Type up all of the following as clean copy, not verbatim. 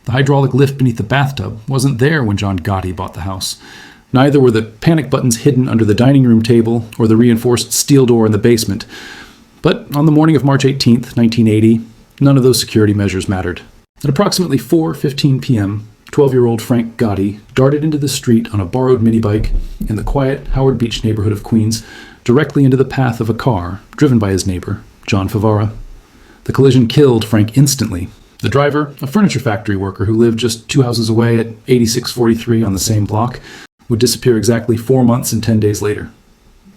The hydraulic lift beneath the bathtub wasn't there when John Gotti bought the house. Neither were the panic buttons hidden under the dining room table or the reinforced steel door in the basement. But on the morning of March 18th, 1980, none of those security measures mattered. At approximately 4:15 p.m., 12-year-old Frank Gotti darted into the street on a borrowed minibike in the quiet Howard Beach neighborhood of Queens, directly into the path of a car driven by his neighbor, John Favara. The collision killed Frank instantly. The driver, a furniture factory worker who lived just 2 houses away at 8643 on the same block, would disappear exactly 4 months and 10 days later.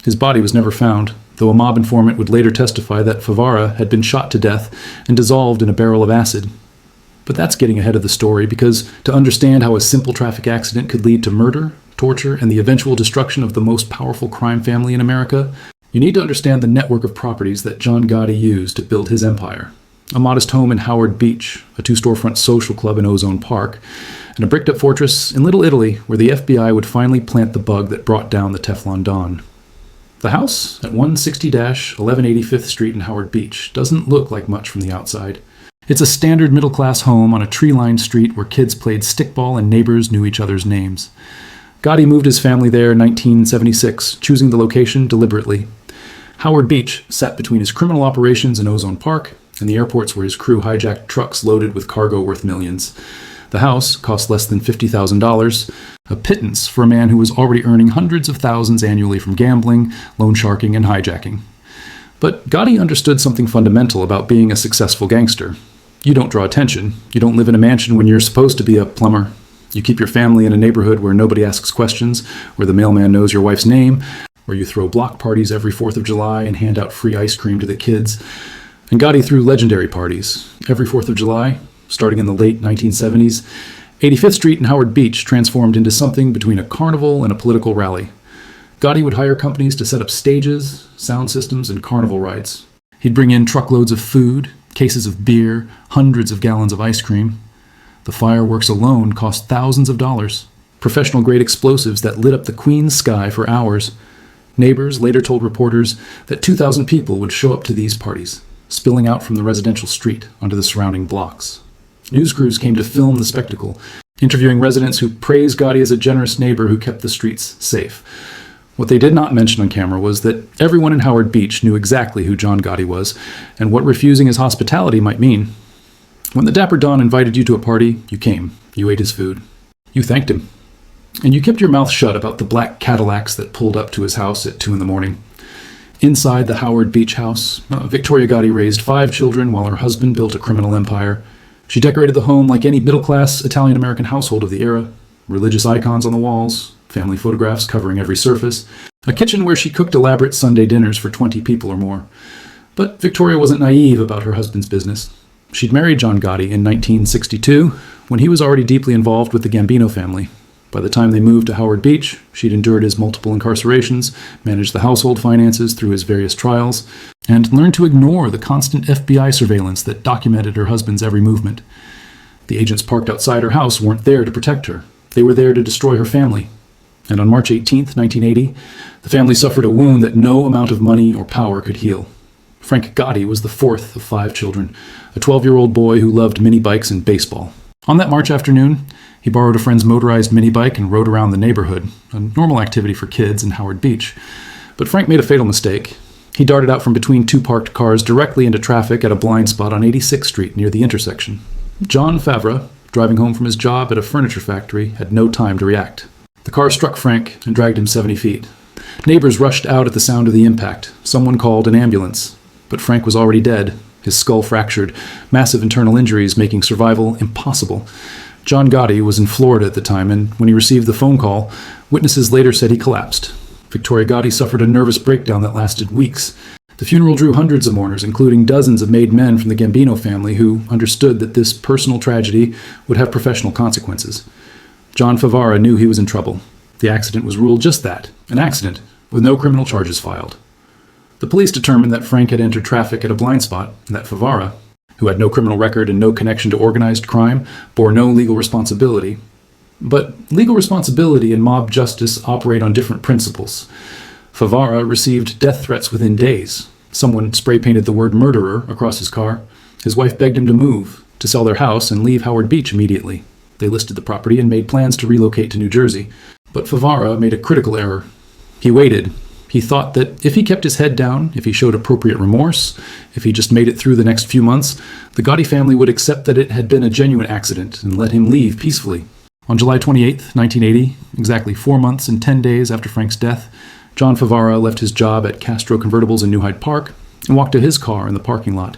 His body was never found, though a mob informant would later testify that Favara had been shot to death and dissolved in a barrel of acid. But that's getting ahead of the story, because to understand how a simple traffic accident could lead to murder, torture, and the eventual destruction of the most powerful crime family in America, you need to understand the network of properties that John Gotti used to build his empire. A modest home in Howard Beach, a 2-storefront social club in Ozone Park, and a bricked-up fortress in Little Italy where the FBI would finally plant the bug that brought down the Teflon Don. The house at 160-1185th Street in Howard Beach doesn't look like much from the outside. It's a standard middle-class home on a tree-lined street where kids played stickball and neighbors knew each other's names. Gotti moved his family there in 1976, choosing the location deliberately. Howard Beach sat between his criminal operations in Ozone Park and the airports where his crew hijacked trucks loaded with cargo worth millions. The house cost less than $50,000, a pittance for a man who was already earning hundreds of thousands annually from gambling, loan sharking, and hijacking. But Gotti understood something fundamental about being a successful gangster. You don't draw attention. You don't live in a mansion when you're supposed to be a plumber. You keep your family in a neighborhood where nobody asks questions, where the mailman knows your wife's name, where you throw block parties every 4th of July and hand out free ice cream to the kids. And Gotti threw legendary parties. Every 4th of July, starting in the late 1970s, 85th Street and Howard Beach transformed into something between a carnival and a political rally. Gotti would hire companies to set up stages, sound systems, and carnival rides. He'd bring in truckloads of food, cases of beer, hundreds of gallons of ice cream. The fireworks alone cost thousands of dollars. Professional-grade explosives that lit up the Queen's sky for hours. Neighbors later told reporters that 2,000 people would show up to these parties, spilling out from the residential street onto the surrounding blocks. News crews came to film the spectacle, interviewing residents who praised Gotti as a generous neighbor who kept the streets safe. What they did not mention on camera was that everyone in Howard Beach knew exactly who John Gotti was and what refusing his hospitality might mean. When the Dapper Don invited you to a party, you came. You ate his food. You thanked him. And you kept your mouth shut about the black Cadillacs that pulled up to his house at 2 a.m. Inside the Howard Beach house, Victoria Gotti raised 5 children while her husband built a criminal empire. She decorated the home like any middle-class Italian-American household of the era. Religious icons on the walls, family photographs covering every surface, a kitchen where she cooked elaborate Sunday dinners for 20 people or more. But Victoria wasn't naive about her husband's business. She'd married John Gotti in 1962, when he was already deeply involved with the Gambino family. By the time they moved to Howard Beach, she'd endured his multiple incarcerations, managed the household finances through his various trials, and learned to ignore the constant FBI surveillance that documented her husband's every movement. The agents parked outside her house weren't there to protect her. They were there to destroy her family. And on March 18, 1980, the family suffered a wound that no amount of money or power could heal. Frank Gotti was the 4th of 5 children, a 12-year-old boy who loved mini bikes and baseball. On that March afternoon, he borrowed a friend's motorized mini bike and rode around the neighborhood, a normal activity for kids in Howard Beach. But Frank made a fatal mistake. He darted out from between 2 parked cars directly into traffic at a blind spot on 86th Street near the intersection. John Favara, driving home from his job at a furniture factory, had no time to react. The car struck Frank and dragged him 70 feet. Neighbors rushed out at the sound of the impact. Someone called an ambulance. But Frank was already dead, his skull fractured, massive internal injuries making survival impossible. John Gotti was in Florida at the time, and when he received the phone call, witnesses later said he collapsed. Victoria Gotti suffered a nervous breakdown that lasted weeks. The funeral drew hundreds of mourners, including dozens of made men from the Gambino family who understood that this personal tragedy would have professional consequences. John Favara knew he was in trouble. The accident was ruled just that, an accident, with no criminal charges filed. The police determined that Frank had entered traffic at a blind spot, and that Favara, who had no criminal record and no connection to organized crime, bore no legal responsibility. But legal responsibility and mob justice operate on different principles. Favara received death threats within days. Someone spray-painted the word murderer across his car. His wife begged him to move. to sell their house and leave Howard Beach immediately. They listed the property and made plans to relocate to New Jersey. But Favara made a critical error. He waited. He thought that if he kept his head down, if he showed appropriate remorse, if he just made it through the next few months, the Gotti family would accept that it had been a genuine accident and let him leave peacefully. On July 28, 1980, exactly 4 months and 10 days after Frank's death, John Favara left his job at Castro Convertibles in New Hyde Park and walked to his car in the parking lot.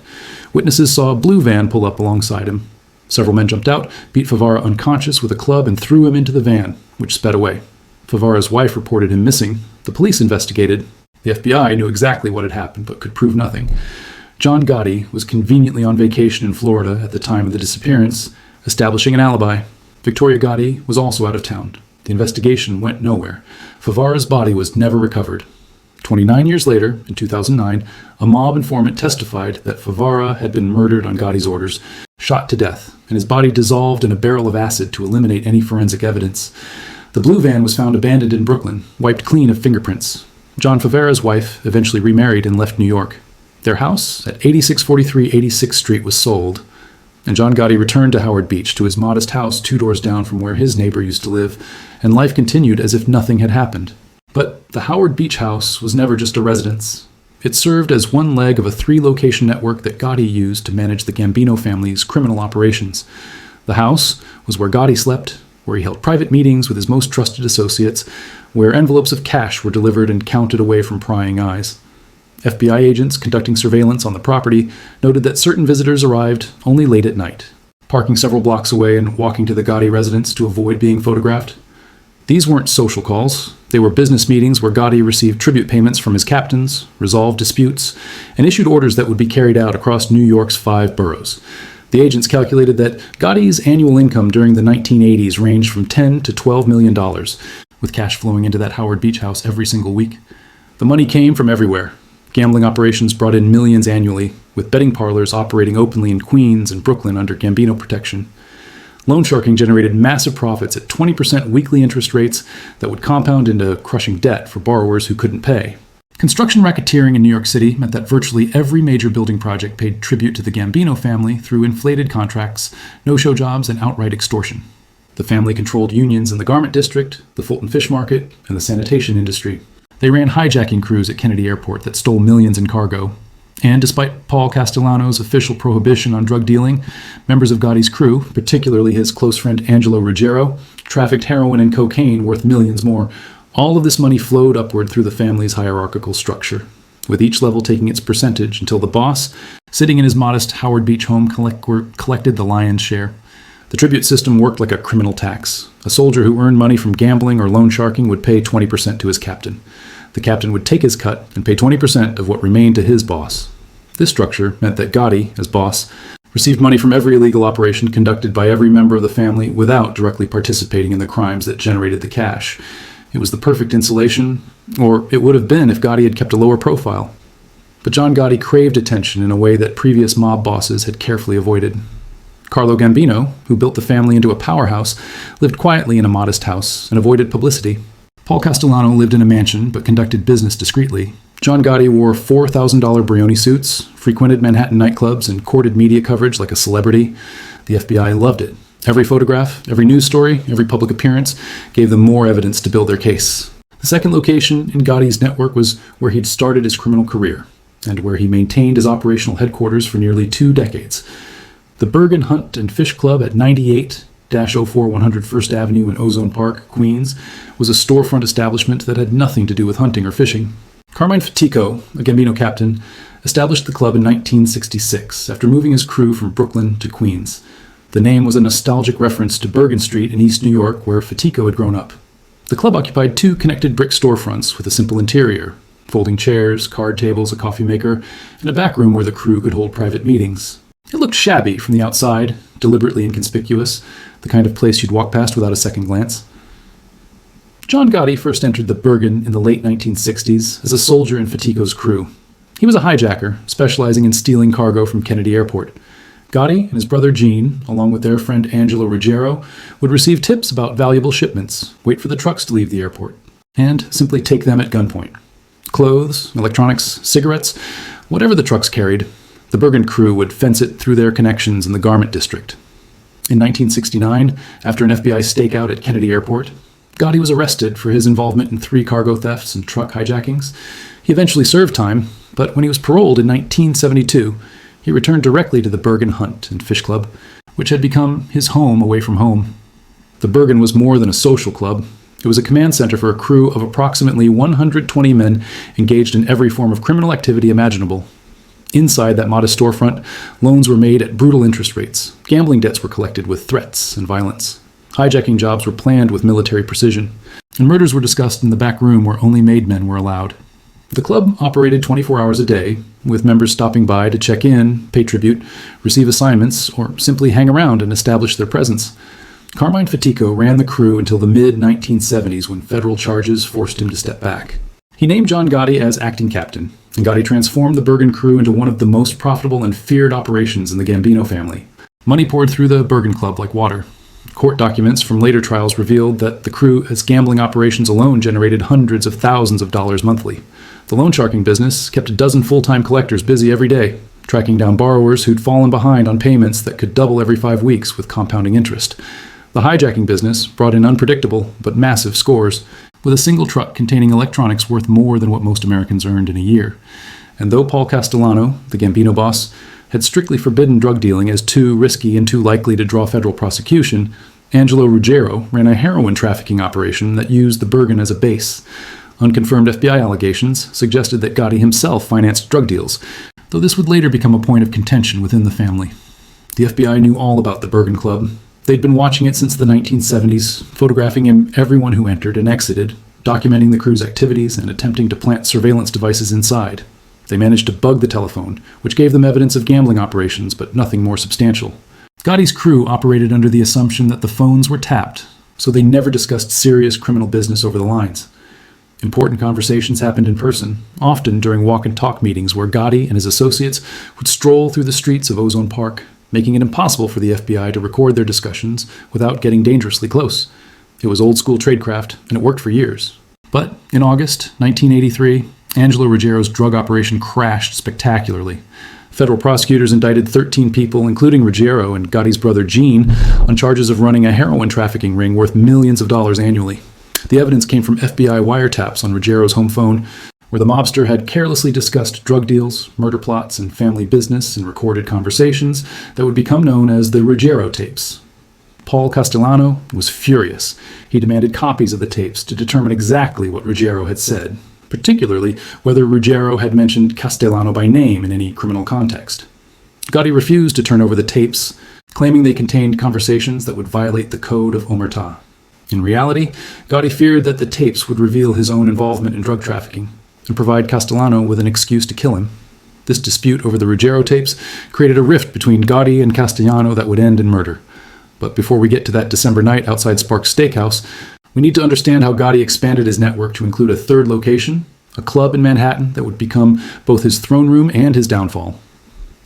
Witnesses saw a blue van pull up alongside him. Several men jumped out, beat Favara unconscious with a club, and threw him into the van, which sped away. Favara's wife reported him missing. The police investigated. The FBI knew exactly what had happened, but could prove nothing. John Gotti was conveniently on vacation in Florida at the time of the disappearance, establishing an alibi. Victoria Gotti was also out of town. The investigation went nowhere. Favara's body was never recovered. 29 years later, in 2009, a mob informant testified that Favara had been murdered on Gotti's orders, shot to death, and his body dissolved in a barrel of acid to eliminate any forensic evidence. The blue van was found abandoned in Brooklyn, wiped clean of fingerprints. John Favara's wife eventually remarried and left New York. Their house at 8643 86th Street was sold, and John Gotti returned to Howard Beach, to his modest house 2 doors down from where his neighbor used to live, and life continued as if nothing had happened. But the Howard Beach house was never just a residence. It served as one leg of a 3-location network that Gotti used to manage the Gambino family's criminal operations. The house was where Gotti slept, where he held private meetings with his most trusted associates, where envelopes of cash were delivered and counted away from prying eyes. FBI agents conducting surveillance on the property noted that certain visitors arrived only late at night, parking several blocks away and walking to the Gotti residence to avoid being photographed. These weren't social calls. They were business meetings where Gotti received tribute payments from his captains, resolved disputes, and issued orders that would be carried out across New York's 5 boroughs. The agents calculated that Gotti's annual income during the 1980s ranged from $10 to $12 million, with cash flowing into that Howard Beach house every single week. The money came from everywhere. Gambling operations brought in millions annually, with betting parlors operating openly in Queens and Brooklyn under Gambino protection. Loan sharking generated massive profits at 20% weekly interest rates that would compound into crushing debt for borrowers who couldn't pay. Construction racketeering in New York City meant that virtually every major building project paid tribute to the Gambino family through inflated contracts, no-show jobs, and outright extortion. The family controlled unions in the garment district, the Fulton Fish Market, and the sanitation industry. They ran hijacking crews at Kennedy Airport that stole millions in cargo. And despite Paul Castellano's official prohibition on drug dealing, members of Gotti's crew, particularly his close friend Angelo Ruggiero, trafficked heroin and cocaine worth millions more. All of this money flowed upward through the family's hierarchical structure, with each level taking its percentage until the boss, sitting in his modest Howard Beach home, collected the lion's share. The tribute system worked like a criminal tax. A soldier who earned money from gambling or loan sharking would pay 20% to his captain. The captain would take his cut and pay 20% of what remained to his boss. This structure meant that Gotti, as boss, received money from every illegal operation conducted by every member of the family without directly participating in the crimes that generated the cash. It was the perfect insulation, or it would have been if Gotti had kept a lower profile. But John Gotti craved attention in a way that previous mob bosses had carefully avoided. Carlo Gambino, who built the family into a powerhouse, lived quietly in a modest house and avoided publicity. Paul Castellano lived in a mansion but conducted business discreetly. John Gotti wore $4,000 Brioni suits, frequented Manhattan nightclubs, and courted media coverage like a celebrity. The FBI loved it. Every photograph, every news story, every public appearance gave them more evidence to build their case. The second location in Gotti's network was where he'd started his criminal career, and where he maintained his operational headquarters for nearly 2 decades. The Bergen Hunt and Fish Club at 98-04 First Avenue in Ozone Park, Queens, was a storefront establishment that had nothing to do with hunting or fishing. Carmine Fatico, a Gambino captain, established the club in 1966 after moving his crew from Brooklyn to Queens. The name was a nostalgic reference to Bergen Street in East New York, where Fatico had grown up. The club occupied 2 connected brick storefronts with a simple interior, folding chairs, card tables, a coffee maker, and a back room where the crew could hold private meetings. It looked shabby from the outside, deliberately inconspicuous, the kind of place you'd walk past without a second glance. John Gotti first entered the Bergen in the late 1960s as a soldier in Fatico's crew. He was a hijacker, specializing in stealing cargo from Kennedy Airport. Gotti and his brother Gene, along with their friend Angelo Ruggiero, would receive tips about valuable shipments, wait for the trucks to leave the airport, and simply take them at gunpoint. Clothes, electronics, cigarettes, whatever the trucks carried, The Bergen crew would fence it through their connections in the garment district. In 1969, after an FBI stakeout at Kennedy Airport, Gotti was arrested for his involvement in 3 cargo thefts and truck hijackings. He eventually served time, but when he was paroled in 1972, he returned directly to the Bergen Hunt and Fish Club, which had become his home away from home. The Bergen was more than a social club. It was a command center for a crew of approximately 120 men engaged in every form of criminal activity imaginable. Inside that modest storefront, loans were made at brutal interest rates. Gambling debts were collected with threats and violence. Hijacking jobs were planned with military precision. And murders were discussed in the back room where only made men were allowed. The club operated 24 hours a day, with members stopping by to check in, pay tribute, receive assignments, or simply hang around and establish their presence. Carmine Fatico ran the crew until the mid-1970s when federal charges forced him to step back. He named John Gotti as acting captain, and Gotti transformed the Bergen crew into one of the most profitable and feared operations in the Gambino family. Money poured through the Bergen Club like water. Court documents from later trials revealed that the crew's gambling operations alone generated hundreds of thousands of dollars monthly. The loan sharking business kept a dozen full-time collectors busy every day, tracking down borrowers who'd fallen behind on payments that could double every 5 weeks with compounding interest. The hijacking business brought in unpredictable but massive scores, with a single truck containing electronics worth more than what most Americans earned in a year. And though Paul Castellano, the Gambino boss, had strictly forbidden drug dealing as too risky and too likely to draw federal prosecution, Angelo Ruggiero ran a heroin trafficking operation that used the Bergen as a base. Unconfirmed FBI allegations suggested that Gotti himself financed drug deals, though this would later become a point of contention within the family. The FBI knew all about the Bergen Club. They'd been watching it since the 1970s, photographing everyone who entered and exited, documenting the crew's activities and attempting to plant surveillance devices inside. They managed to bug the telephone, which gave them evidence of gambling operations, but nothing more substantial. Gotti's crew operated under the assumption that the phones were tapped, so they never discussed serious criminal business over the lines. Important conversations happened in person, often during walk-and-talk meetings where Gotti and his associates would stroll through the streets of Ozone Park, making it impossible for the FBI to record their discussions without getting dangerously close. It was old-school tradecraft, and it worked for years. But in August 1983, Angelo Ruggiero's drug operation crashed spectacularly. Federal prosecutors indicted 13 people, including Ruggiero and Gotti's brother Gene, on charges of running a heroin trafficking ring worth millions of dollars annually. The evidence came from FBI wiretaps on Ruggiero's home phone, where the mobster had carelessly discussed drug deals, murder plots, and family business in recorded conversations that would become known as the Ruggiero tapes. Paul Castellano was furious. He demanded copies of the tapes to determine exactly what Ruggiero had said, particularly whether Ruggiero had mentioned Castellano by name in any criminal context. Gotti refused to turn over the tapes, claiming they contained conversations that would violate the code of omertà. In reality, Gotti feared that the tapes would reveal his own involvement in drug trafficking and provide Castellano with an excuse to kill him. This dispute over the Ruggiero tapes created a rift between Gotti and Castellano that would end in murder. But before we get to that December night outside Sparks Steakhouse, we need to understand how Gotti expanded his network to include a third location, a club in Manhattan that would become both his throne room and his downfall.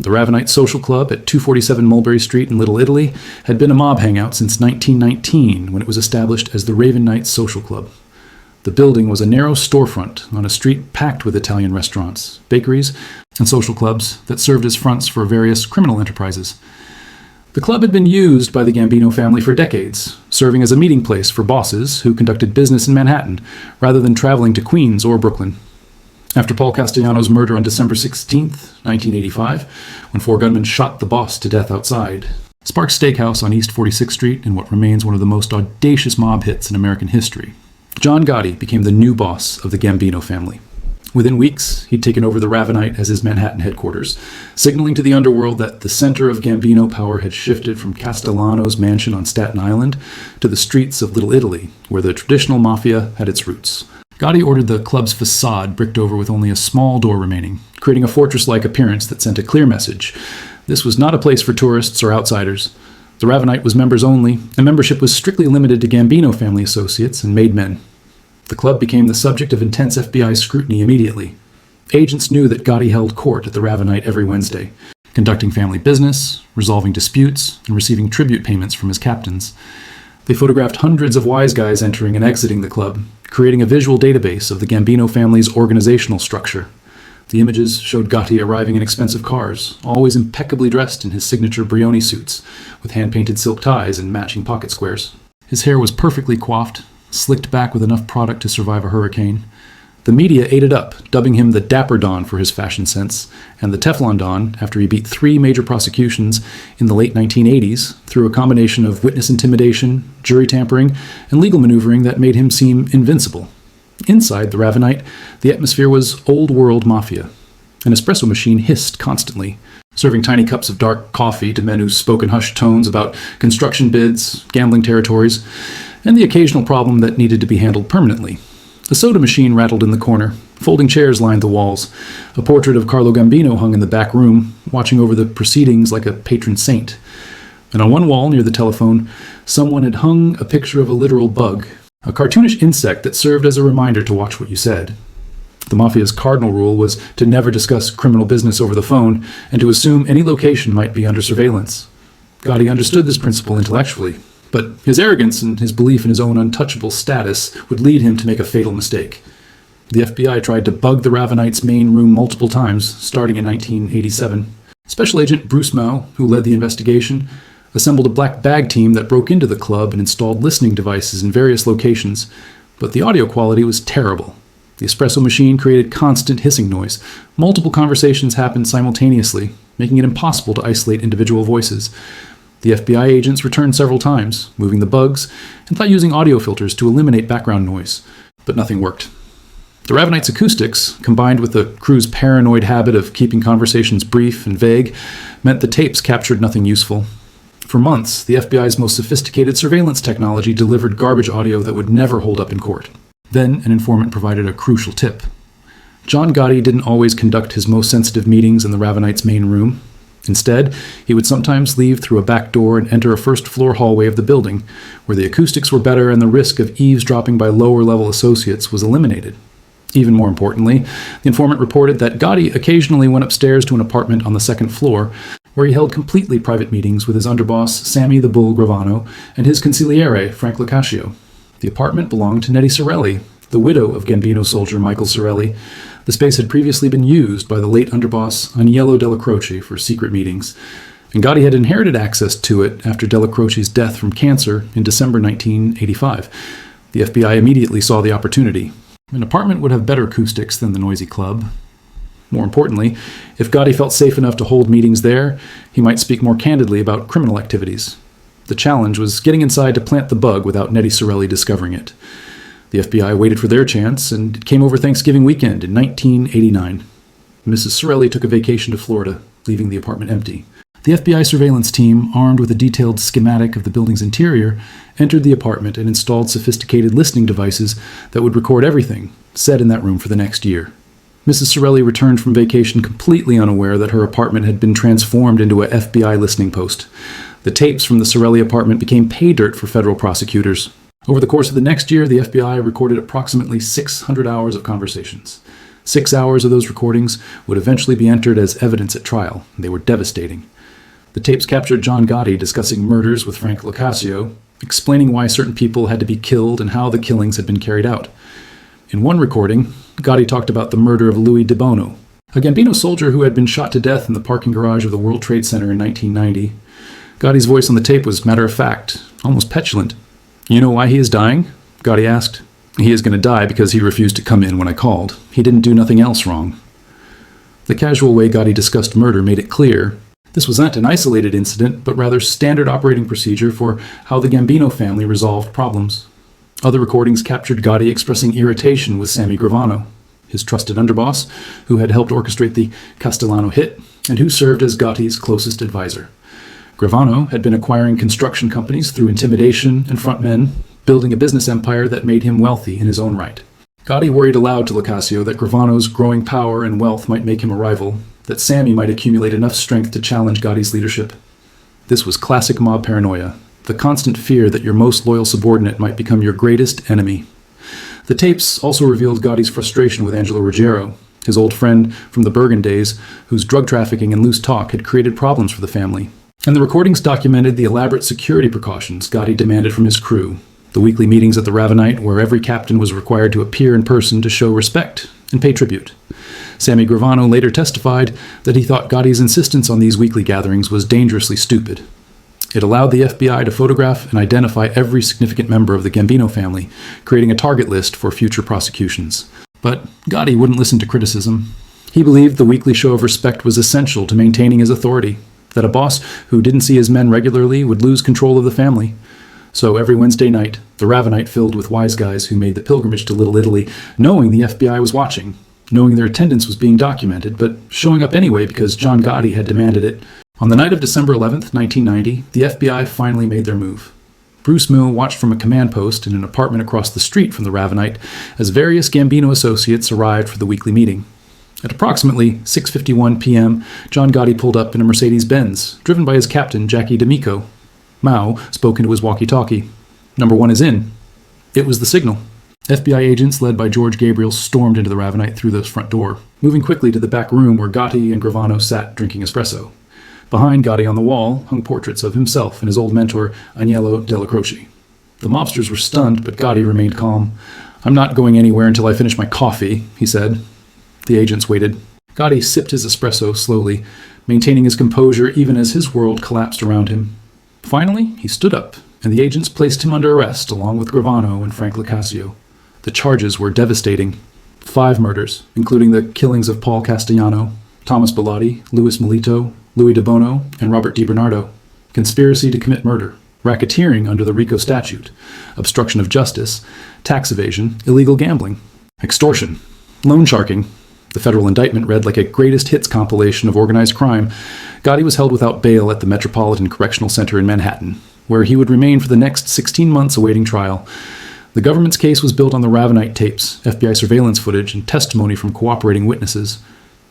The Ravenite Social Club at 247 Mulberry Street in Little Italy had been a mob hangout since 1919 when it was established as the Raven Knights Social Club. The building was a narrow storefront on a street packed with Italian restaurants, bakeries, and social clubs that served as fronts for various criminal enterprises. The club had been used by the Gambino family for decades, serving as a meeting place for bosses who conducted business in Manhattan rather than traveling to Queens or Brooklyn. After Paul Castellano's murder on December 16, 1985, when 4 gunmen shot the boss to death outside, Sparks Steakhouse on East 46th Street in what remains one of the most audacious mob hits in American history, John Gotti became the new boss of the Gambino family. Within weeks, he'd taken over the Ravenite as his Manhattan headquarters, signaling to the underworld that the center of Gambino power had shifted from Castellano's mansion on Staten Island to the streets of Little Italy, where the traditional mafia had its roots. Gotti ordered the club's facade bricked over with only a small door remaining, creating a fortress-like appearance that sent a clear message. This was not a place for tourists or outsiders. The Ravenite was members only, and membership was strictly limited to Gambino family associates and made men. The club became the subject of intense FBI scrutiny immediately. Agents knew that Gotti held court at the Ravenite every Wednesday, conducting family business, resolving disputes, and receiving tribute payments from his captains. They photographed hundreds of wise guys entering and exiting the club, creating a visual database of the Gambino family's organizational structure. The images showed Gotti arriving in expensive cars, always impeccably dressed in his signature Brioni suits, with hand-painted silk ties and matching pocket squares. His hair was perfectly coiffed, slicked back with enough product to survive a hurricane. The media ate it up, dubbing him the Dapper Don for his fashion sense, and the Teflon Don after he beat 3 major prosecutions in the late 1980s through a combination of witness intimidation, jury tampering, and legal maneuvering that made him seem invincible. Inside the Ravenite, the atmosphere was old-world mafia. An espresso machine hissed constantly, serving tiny cups of dark coffee to men who spoke in hushed tones about construction bids, gambling territories, and the occasional problem that needed to be handled permanently. A soda machine rattled in the corner. Folding chairs lined the walls. A portrait of Carlo Gambino hung in the back room, watching over the proceedings like a patron saint. And on one wall near the telephone, someone had hung a picture of a literal bug, a cartoonish insect that served as a reminder to watch what you said. The Mafia's cardinal rule was to never discuss criminal business over the phone and to assume any location might be under surveillance. Gotti understood this principle intellectually, but his arrogance and his belief in his own untouchable status would lead him to make a fatal mistake. The FBI tried to bug the Ravenite's main room multiple times, starting in 1987. Special Agent Bruce Mau, who led the investigation, assembled a black bag team that broke into the club and installed listening devices in various locations, but the audio quality was terrible. The espresso machine created constant hissing noise. Multiple conversations happened simultaneously, making it impossible to isolate individual voices. The FBI agents returned several times, moving the bugs, and thought using audio filters to eliminate background noise, but nothing worked. The Ravenite's acoustics, combined with the crew's paranoid habit of keeping conversations brief and vague, meant the tapes captured nothing useful. For months, the FBI's most sophisticated surveillance technology delivered garbage audio that would never hold up in court. Then, an informant provided a crucial tip. John Gotti didn't always conduct his most sensitive meetings in the Ravenite's main room. Instead, he would sometimes leave through a back door and enter a first-floor hallway of the building, where the acoustics were better and the risk of eavesdropping by lower-level associates was eliminated. Even more importantly, the informant reported that Gotti occasionally went upstairs to an apartment on the second floor, where he held completely private meetings with his underboss, Sammy the Bull Gravano, and his consigliere, Frank Locascio. The apartment belonged to Nettie Sorelli, the widow of Gambino soldier Michael Sorelli. The space had previously been used by the late underboss Agnello Della Croce for secret meetings, and Gotti had inherited access to it after Della Croce's death from cancer in December 1985. The FBI immediately saw the opportunity. An apartment would have better acoustics than the noisy club. More importantly, if Gotti felt safe enough to hold meetings there, he might speak more candidly about criminal activities. The challenge was getting inside to plant the bug without Nettie Sorelli discovering it. The FBI waited for their chance, and it came over Thanksgiving weekend in 1989. Mrs. Sorelli took a vacation to Florida, leaving the apartment empty. The FBI surveillance team, armed with a detailed schematic of the building's interior, entered the apartment and installed sophisticated listening devices that would record everything said in that room for the next year. Mrs. Sorelli returned from vacation completely unaware that her apartment had been transformed into a FBI listening post. The tapes from the Sorelli apartment became pay dirt for federal prosecutors. Over the course of the next year, the FBI recorded approximately 600 hours of conversations. 6 hours of those recordings would eventually be entered as evidence at trial. They were devastating. The tapes captured John Gotti discussing murders with Frank Locascio, explaining why certain people had to be killed and how the killings had been carried out. In one recording, Gotti talked about the murder of Louis De Bono, a Gambino soldier who had been shot to death in the parking garage of the World Trade Center in 1990. Gotti's voice on the tape was matter-of-fact, almost petulant. "You know why he is dying?" Gotti asked. "He is going to die because he refused to come in when I called. He didn't do nothing else wrong." The casual way Gotti discussed murder made it clear this was not an isolated incident, but rather standard operating procedure for how the Gambino family resolved problems. Other recordings captured Gotti expressing irritation with Sammy Gravano, his trusted underboss, who had helped orchestrate the Castellano hit, and who served as Gotti's closest advisor. Gravano had been acquiring construction companies through intimidation and frontmen, building a business empire that made him wealthy in his own right. Gotti worried aloud to Locascio that Gravano's growing power and wealth might make him a rival, that Sammy might accumulate enough strength to challenge Gotti's leadership. This was classic mob paranoia, the constant fear that your most loyal subordinate might become your greatest enemy. The tapes also revealed Gotti's frustration with Angelo Ruggiero, his old friend from the Bergen days, whose drug trafficking and loose talk had created problems for the family. And the recordings documented the elaborate security precautions Gotti demanded from his crew, the weekly meetings at the Ravenite where every captain was required to appear in person to show respect and pay tribute. Sammy Gravano later testified that he thought Gotti's insistence on these weekly gatherings was dangerously stupid. It allowed the FBI to photograph and identify every significant member of the Gambino family, creating a target list for future prosecutions. But Gotti wouldn't listen to criticism. He believed the weekly show of respect was essential to maintaining his authority, that a boss who didn't see his men regularly would lose control of the family. So every Wednesday night, the Ravenite filled with wise guys who made the pilgrimage to Little Italy, knowing the FBI was watching, knowing their attendance was being documented, but showing up anyway because John Gotti had demanded it. On the night of December 11th, 1990, the FBI finally made their move. Bruce Mill watched from a command post in an apartment across the street from the Ravenite as various Gambino associates arrived for the weekly meeting. At approximately 6:51 p.m., John Gotti pulled up in a Mercedes-Benz, driven by his captain, Jackie D'Amico. Mao spoke into his walkie-talkie. "Number 1 is in." It was the signal. FBI agents led by George Gabriel stormed into the Ravenite through the front door, moving quickly to the back room where Gotti and Gravano sat drinking espresso. Behind Gotti on the wall hung portraits of himself and his old mentor, Agnello Della Croce. The mobsters were stunned, but Gotti remained calm. "I'm not going anywhere until I finish my coffee," he said. The agents waited. Gotti sipped his espresso slowly, maintaining his composure even as his world collapsed around him. Finally, he stood up, and the agents placed him under arrest along with Gravano and Frank Locascio. The charges were devastating. 5 murders, including the killings of Paul Castellano, Thomas Bellotti, Louis Melito, Louis De Bono, and Robert DiBernardo. Conspiracy to commit murder, racketeering under the RICO statute, obstruction of justice, tax evasion, illegal gambling, extortion, loan sharking. The federal indictment read like a greatest hits compilation of organized crime. Gotti was held without bail at the Metropolitan Correctional Center in Manhattan, where he would remain for the next 16 months awaiting trial. The government's case was built on the Ravenite tapes, FBI surveillance footage, and testimony from cooperating witnesses.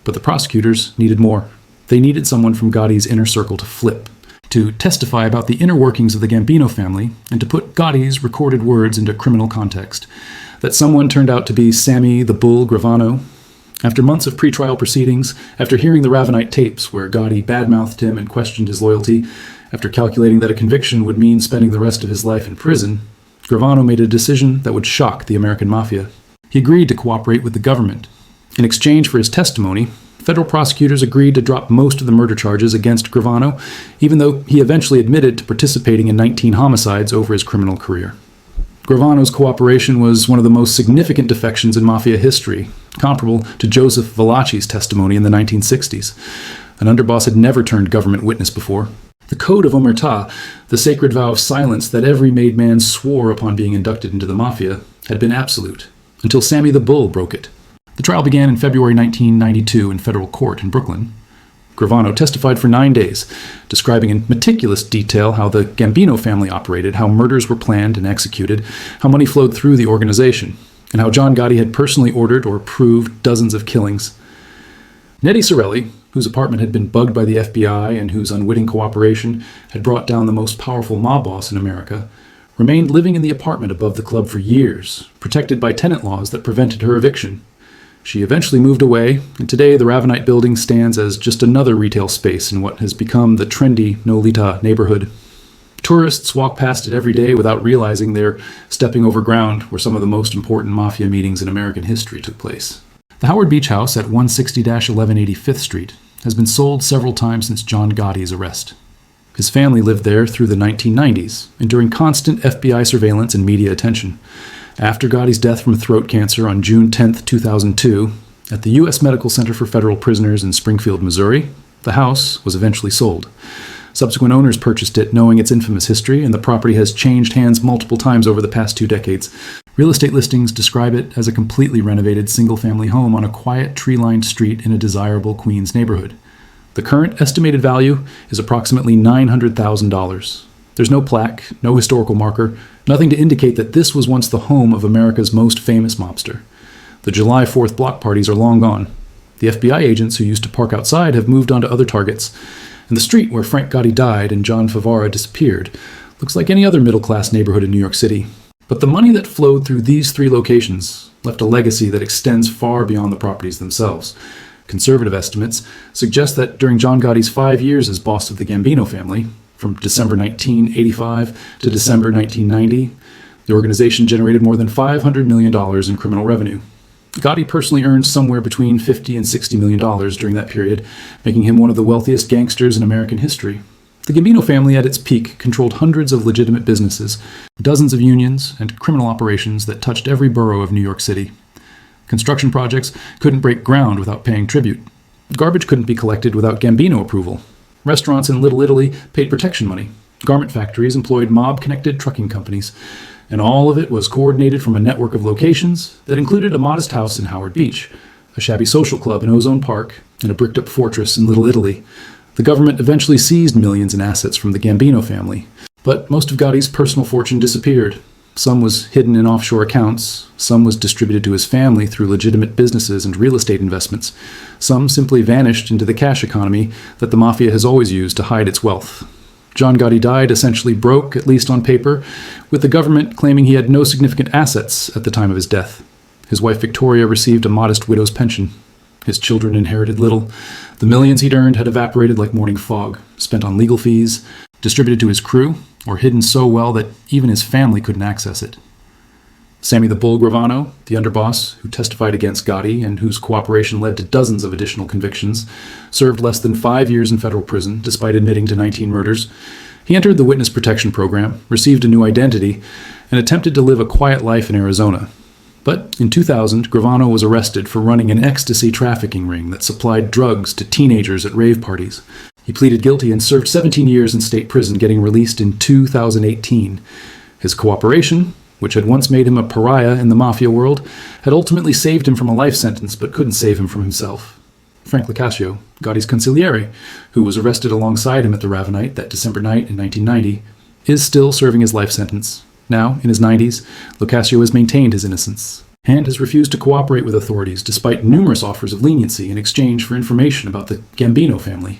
But the prosecutors needed more. They needed someone from Gotti's inner circle to flip, to testify about the inner workings of the Gambino family, and to put Gotti's recorded words into criminal context. That someone turned out to be Sammy the Bull Gravano. After months of pretrial proceedings, after hearing the Ravenite tapes where Gotti badmouthed him and questioned his loyalty, after calculating that a conviction would mean spending the rest of his life in prison, Gravano made a decision that would shock the American Mafia. He agreed to cooperate with the government. In exchange for his testimony, federal prosecutors agreed to drop most of the murder charges against Gravano, even though he eventually admitted to participating in 19 homicides over his criminal career. Gravano's cooperation was one of the most significant defections in Mafia history, comparable to Joseph Valachi's testimony in the 1960s. An underboss had never turned government witness before. The Code of Omertà, the sacred vow of silence that every made man swore upon being inducted into the Mafia, had been absolute, until Sammy the Bull broke it. The trial began in February 1992 in federal court in Brooklyn. Gravano testified for 9 days, describing in meticulous detail how the Gambino family operated, how murders were planned and executed, how money flowed through the organization, and how John Gotti had personally ordered or approved dozens of killings. Nettie Sorelli, whose apartment had been bugged by the FBI and whose unwitting cooperation had brought down the most powerful mob boss in America, remained living in the apartment above the club for years, protected by tenant laws that prevented her eviction. She eventually moved away, and today the Ravenite building stands as just another retail space in what has become the trendy Nolita neighborhood. Tourists walk past it every day without realizing they're stepping over ground where some of the most important mafia meetings in American history took place. The Howard Beach House at 160-1185th Street has been sold several times since John Gotti's arrest. His family lived there through the 1990s, enduring constant FBI surveillance and media attention. After Gotti's death from throat cancer on June 10, 2002, at the U.S. Medical Center for Federal Prisoners in Springfield, Missouri, the house was eventually sold. Subsequent owners purchased it knowing its infamous history, and the property has changed hands multiple times over the past 2 decades. Real estate listings describe it as a completely renovated single-family home on a quiet, tree-lined street in a desirable Queens neighborhood. The current estimated value is approximately $900,000. There's no plaque, no historical marker, nothing to indicate that this was once the home of America's most famous mobster. The July 4th block parties are long gone. The FBI agents who used to park outside have moved on to other targets, and the street where Frank Gotti died and John Favara disappeared looks like any other middle-class neighborhood in New York City. But the money that flowed through these 3 locations left a legacy that extends far beyond the properties themselves. Conservative estimates suggest that during John Gotti's 5 years as boss of the Gambino family, from December 1985 to December 1990, the organization generated more than $500 million in criminal revenue. Gotti personally earned somewhere between $50 and $60 million during that period, making him one of the wealthiest gangsters in American history. The Gambino family at its peak controlled hundreds of legitimate businesses, dozens of unions, and criminal operations that touched every borough of New York City. Construction projects couldn't break ground without paying tribute. Garbage couldn't be collected without Gambino approval. Restaurants in Little Italy paid protection money. Garment factories employed mob-connected trucking companies. And all of it was coordinated from a network of locations that included a modest house in Howard Beach, a shabby social club in Ozone Park, and a bricked-up fortress in Little Italy. The government eventually seized millions in assets from the Gambino family, but most of Gotti's personal fortune disappeared. Some was hidden in offshore accounts, some was distributed to his family through legitimate businesses and real estate investments, some simply vanished into the cash economy that the Mafia has always used to hide its wealth. John Gotti died essentially broke, at least on paper, with the government claiming he had no significant assets at the time of his death. His wife Victoria received a modest widow's pension. His children inherited little. The millions he'd earned had evaporated like morning fog, spent on legal fees, distributed to his crew, or hidden so well that even his family couldn't access it. Sammy the Bull Gravano, the underboss who testified against Gotti and whose cooperation led to dozens of additional convictions, served less than 5 years in federal prison despite admitting to 19 murders. He entered the Witness Protection Program, received a new identity, and attempted to live a quiet life in Arizona. But in 2000, Gravano was arrested for running an ecstasy trafficking ring that supplied drugs to teenagers at rave parties. He pleaded guilty and served 17 years in state prison, getting released in 2018. His cooperation, which had once made him a pariah in the Mafia world, had ultimately saved him from a life sentence but couldn't save him from himself. Frank Locascio, Gotti's consigliere, who was arrested alongside him at the Ravenite that December night in 1990, is still serving his life sentence. Now, in his 90s, Locascio has maintained his innocence and has refused to cooperate with authorities despite numerous offers of leniency in exchange for information about the Gambino family.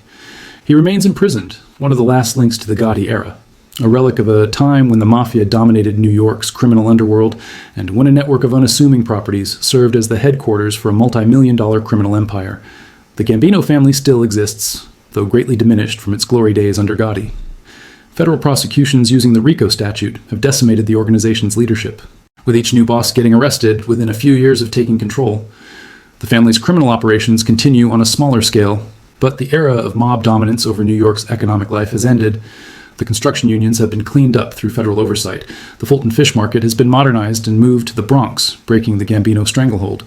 He remains imprisoned, one of the last links to the Gotti era, a relic of a time when the Mafia dominated New York's criminal underworld and when a network of unassuming properties served as the headquarters for a multi-million-dollar criminal empire. The Gambino family still exists, though greatly diminished from its glory days under Gotti. Federal prosecutions using the RICO statute have decimated the organization's leadership, with each new boss getting arrested within a few years of taking control. The family's criminal operations continue on a smaller scale, but the era of mob dominance over New York's economic life has ended. The construction unions have been cleaned up through federal oversight. The Fulton Fish Market has been modernized and moved to the Bronx, breaking the Gambino stranglehold.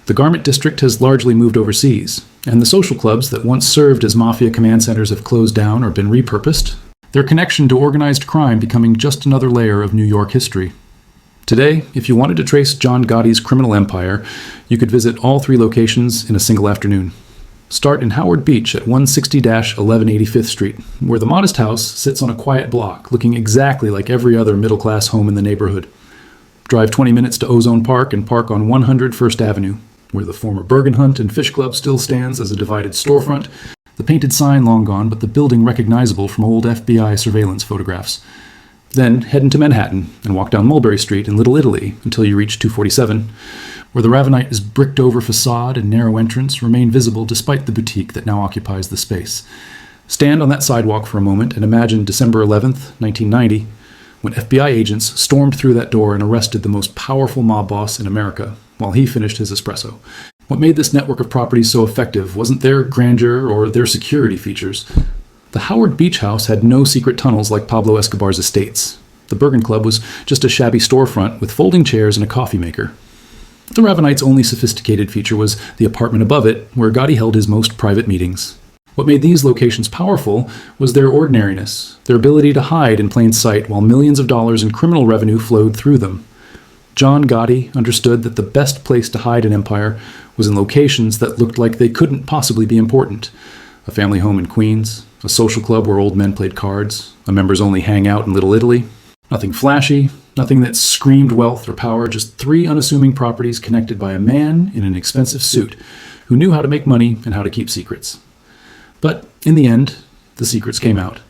The garment district has largely moved overseas, and the social clubs that once served as Mafia command centers have closed down or been repurposed, their connection to organized crime becoming just another layer of New York history. Today, if you wanted to trace John Gotti's criminal empire, you could visit all 3 locations in a single afternoon. Start in Howard Beach at 160-1185th Street, where the modest house sits on a quiet block looking exactly like every other middle-class home in the neighborhood. Drive 20 minutes to Ozone Park and park on 100 First Avenue, where the former Bergen Hunt and Fish Club still stands as a divided storefront, the painted sign long gone, but the building recognizable from old FBI surveillance photographs. Then head into Manhattan and walk down Mulberry Street in Little Italy until you reach 247, where the Ravenite's bricked-over facade and narrow entrance remain visible despite the boutique that now occupies the space. Stand on that sidewalk for a moment and imagine December 11th, 1990, when FBI agents stormed through that door and arrested the most powerful mob boss in America while he finished his espresso. What made this network of properties so effective wasn't their grandeur or their security features. The Howard Beach house had no secret tunnels like Pablo Escobar's estates. The Bergen Club was just a shabby storefront with folding chairs and a coffee maker. The Ravenite's only sophisticated feature was the apartment above it, where Gotti held his most private meetings. What made these locations powerful was their ordinariness, their ability to hide in plain sight while millions of dollars in criminal revenue flowed through them. John Gotti understood that the best place to hide an empire was in locations that looked like they couldn't possibly be important. A family home in Queens, a social club where old men played cards, a members-only hangout in Little Italy. Nothing flashy, nothing that screamed wealth or power, just 3 unassuming properties connected by a man in an expensive suit who knew how to make money and how to keep secrets. But in the end, the secrets came out.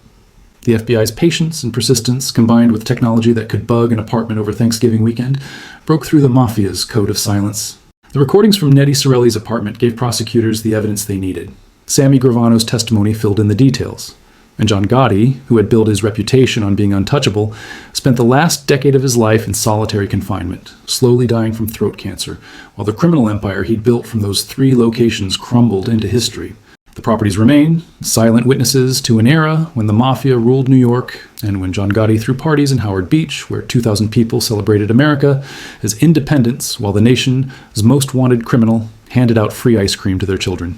The FBI's patience and persistence, combined with technology that could bug an apartment over Thanksgiving weekend, broke through the Mafia's code of silence. The recordings from Nettie Sorelli's apartment gave prosecutors the evidence they needed. Sammy Gravano's testimony filled in the details. And John Gotti, who had built his reputation on being untouchable, spent the last decade of his life in solitary confinement, slowly dying from throat cancer, while the criminal empire he'd built from those 3 locations crumbled into history. The properties remain, silent witnesses to an era when the Mafia ruled New York, and when John Gotti threw parties in Howard Beach, where 2,000 people celebrated America as independence, while the nation's most wanted criminal handed out free ice cream to their children.